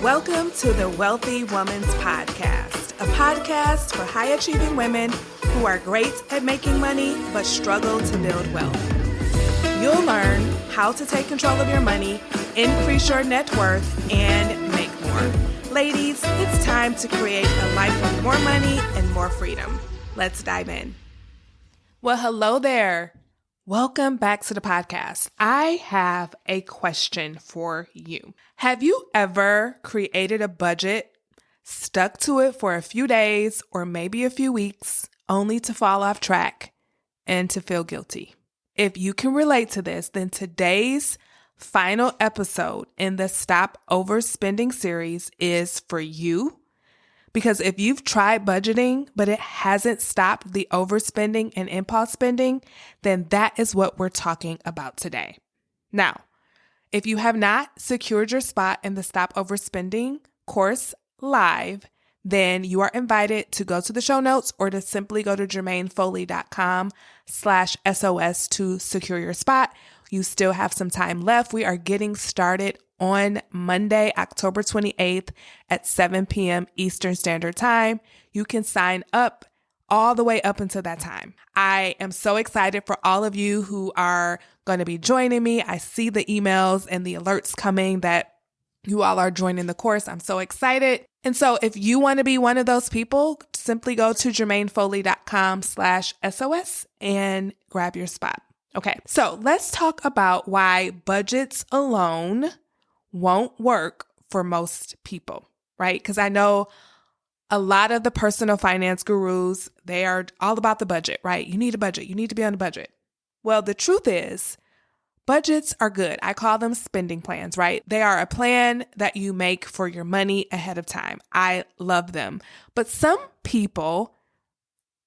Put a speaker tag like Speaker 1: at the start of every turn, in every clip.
Speaker 1: Welcome to the Wealthy Woman's Podcast, a podcast for high-achieving women who are great at making money but struggle to build wealth. You'll learn how to take control of your money, increase your net worth, and make more. Ladies, it's time to create a life with more money and more freedom. Let's dive in. Well, hello there. Welcome back to the podcast. I have a question for you. Have you ever created a budget, stuck to it for a few days or maybe a few weeks, only to fall off track and to feel guilty? If you can relate to this, then today's final episode in the Stop Overspending series is for you. Because if you've tried budgeting, but it hasn't stopped the overspending and impulse spending, then that is what we're talking about today. Now, if you have not secured your spot in the Stop Overspending course live, then you are invited to go to the show notes or to simply go to jermainefoley.com/SOS to secure your spot. You still have some time left. We are getting started on Monday, October 28th at 7 p.m. Eastern Standard Time. You can sign up all the way up until that time. I am so excited for all of you who are going to be joining me. I see the emails and the alerts coming that you all are joining the course. I'm so excited. And so if you want to be one of those people, simply go to jermainefoley.com/SOS and grab your spot. Okay, so let's talk about why budgets alone won't work for most people, right? Because I know a lot of the personal finance gurus, they are all about the budget, right? You need a budget. You need to be on a budget. Well, the truth is, budgets are good. I call them spending plans, right? They are a plan that you make for your money ahead of time. I love them. But some people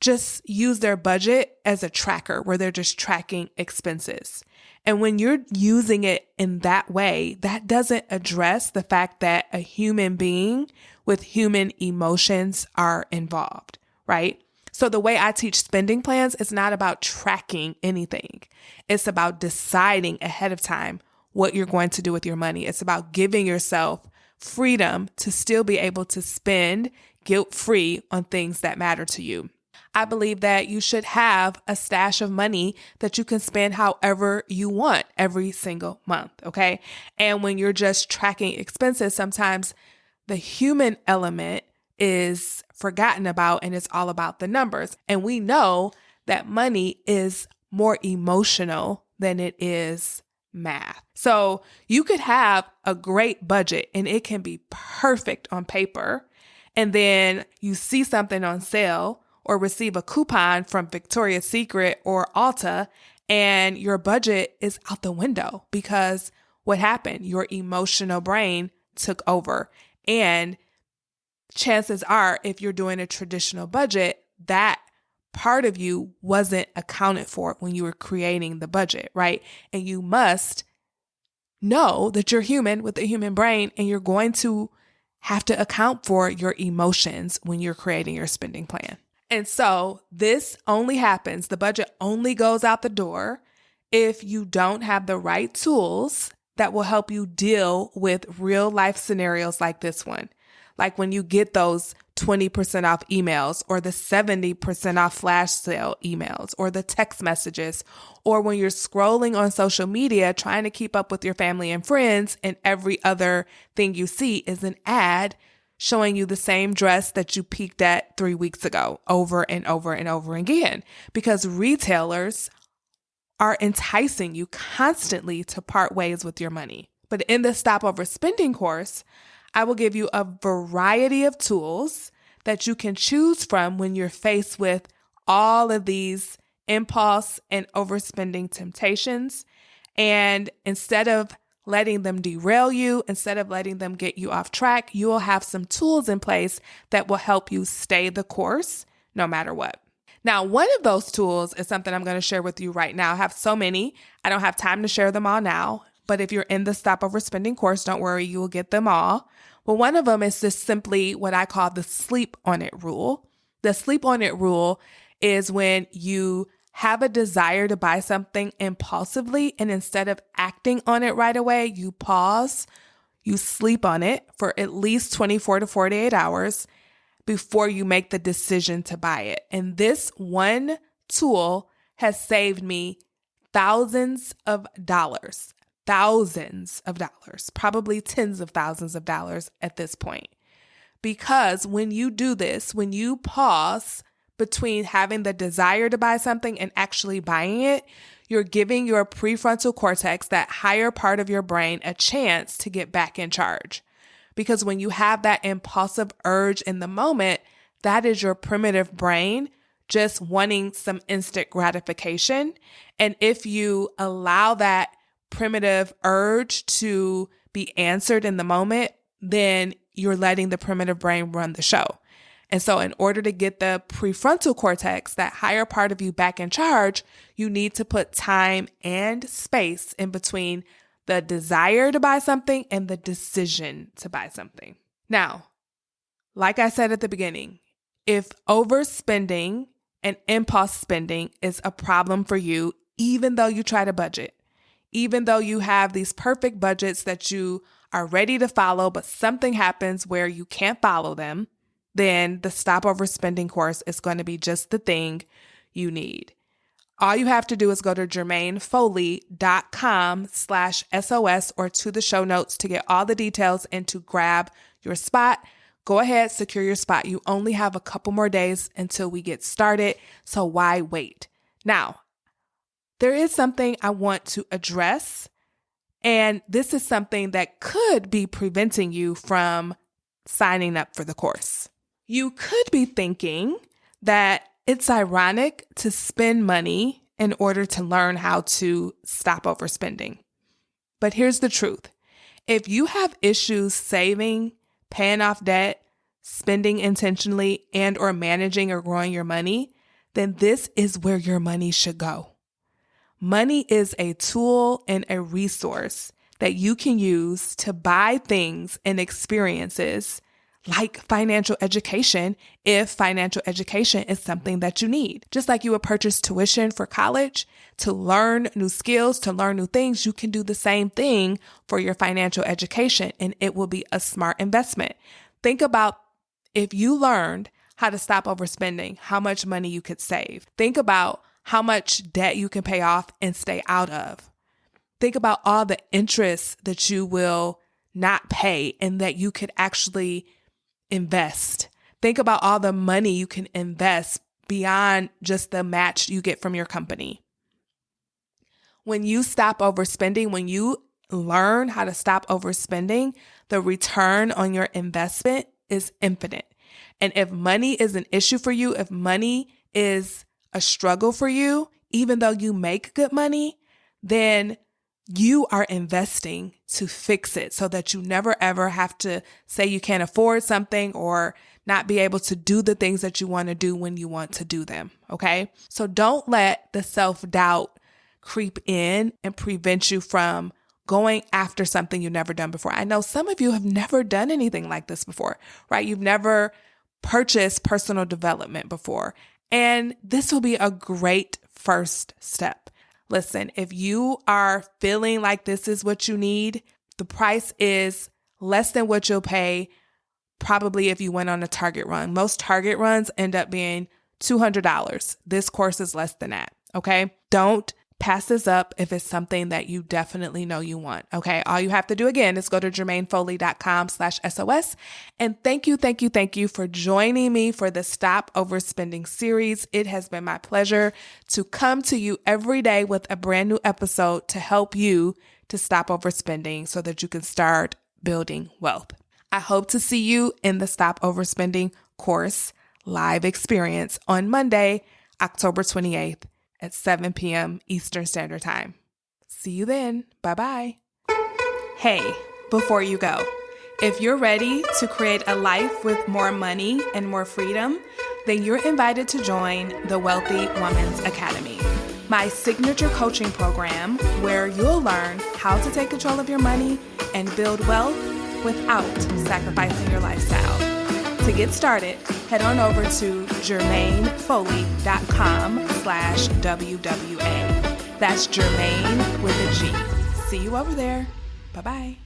Speaker 1: just use their budget as a tracker where they're just tracking expenses. And when you're using it in that way, that doesn't address the fact that a human being with human emotions are involved, right? So the way I teach spending plans is not about tracking anything. It's about deciding ahead of time what you're going to do with your money. It's about giving yourself freedom to still be able to spend guilt-free on things that matter to you. I believe that you should have a stash of money that you can spend however you want every single month, okay? And when you're just tracking expenses, sometimes the human element is forgotten about and it's all about the numbers. And we know that money is more emotional than it is math. So you could have a great budget and it can be perfect on paper. And then you see something on sale or receive a coupon from Victoria's Secret or Ulta, and your budget is out the window because what happened? Your emotional brain took over. And chances are, if you're doing a traditional budget, that part of you wasn't accounted for when you were creating the budget, right? And you must know that you're human with a human brain, and you're going to have to account for your emotions when you're creating your spending plan. And so this only happens, the budget only goes out the door if you don't have the right tools that will help you deal with real life scenarios like this one. Like when you get those 20% off emails or the 70% off flash sale emails or the text messages, or when you're scrolling on social media trying to keep up with your family and friends and every other thing you see is an ad showing you the same dress that you peeked at 3 weeks ago over and over and over again, because retailers are enticing you constantly to part ways with your money. But in the Stop Overspending course, I will give you a variety of tools that you can choose from when you're faced with all of these impulse and overspending temptations. And instead of letting them derail you, instead of letting them get you off track, you will have some tools in place that will help you stay the course no matter what. Now, one of those tools is something I'm going to share with you right now. I have so many. I don't have time to share them all now, but if you're in the Stop Overspending course, don't worry, you will get them all. But one of them is just simply what I call the sleep on it rule. The sleep on it rule is when you have a desire to buy something impulsively, and instead of acting on it right away, you pause, You sleep on it for at least 24 to 48 hours before you make the decision to buy it. And this one tool has saved me thousands of dollars, probably tens of thousands of dollars at this point. Because when you do this, when you pause between having the desire to buy something and actually buying it, you're giving your prefrontal cortex, that higher part of your brain, a chance to get back in charge. Because when you have that impulsive urge in the moment, that is your primitive brain just wanting some instant gratification. And if you allow that primitive urge to be answered in the moment, then you're letting the primitive brain run the show. And so in order to get the prefrontal cortex, that higher part of you, back in charge, you need to put time and space in between the desire to buy something and the decision to buy something. Now, like I said at the beginning, if overspending and impulse spending is a problem for you, even though you try to budget, even though you have these perfect budgets that you are ready to follow, but something happens where you can't follow them, then the Stop Overspending course is going to be just the thing you need. All you have to do is go to jermainefoley.com/SOS or to the show notes to get all the details and to grab your spot. Go ahead, secure your spot. You only have a couple more days until we get started, so why wait? Now, there is something I want to address, and this is something that could be preventing you from signing up for the course. You could be thinking that it's ironic to spend money in order to learn how to stop overspending. But here's the truth. If you have issues saving, paying off debt, spending intentionally, and or managing or growing your money, then this is where your money should go. Money is a tool and a resource that you can use to buy things and experiences like financial education, if financial education is something that you need. Just like you would purchase tuition for college to learn new skills, to learn new things, you can do the same thing for your financial education, and it will be a smart investment. Think about if you learned how to stop overspending, how much money you could save. Think about how much debt you can pay off and stay out of. Think about all the interest that you will not pay and that you could actually invest. Think about all the money you can invest beyond just the match you get from your company. When you stop overspending, when you learn how to stop overspending, the return on your investment is infinite. And if money is an issue for you, if money is a struggle for you, even though you make good money, then you are investing to fix it so that you never ever have to say you can't afford something or not be able to do the things that you want to do when you want to do them. Okay. So don't let the self-doubt creep in and prevent you from going after something you've never done before. I know some of you have never done anything like this before, right? You've never purchased personal development before. And this will be a great first step. Listen, if you are feeling like this is what you need, the price is less than what you'll pay probably if you went on a Target run. Most Target runs end up being $200. This course is less than that, okay? Don't pass this up if it's something that you definitely know you want, okay? All you have to do again is go to jermainefoley.com/SOS. And thank you for joining me for the Stop Overspending series. It has been my pleasure to come to you every day with a brand new episode to help you to stop overspending so that you can start building wealth. I hope to see you in the Stop Overspending course live experience on Monday, October 28th. At 7 p.m. Eastern Standard Time. See you then. Bye-bye. Hey, before you go, if you're ready to create a life with more money and more freedom, then you're invited to join the Wealthy Woman's Academy, my signature coaching program where you'll learn how to take control of your money and build wealth without sacrificing your lifestyle. To get started, head on over to jermainefoley.com/WWA. That's Jermaine with a G. See you over there. Bye-bye.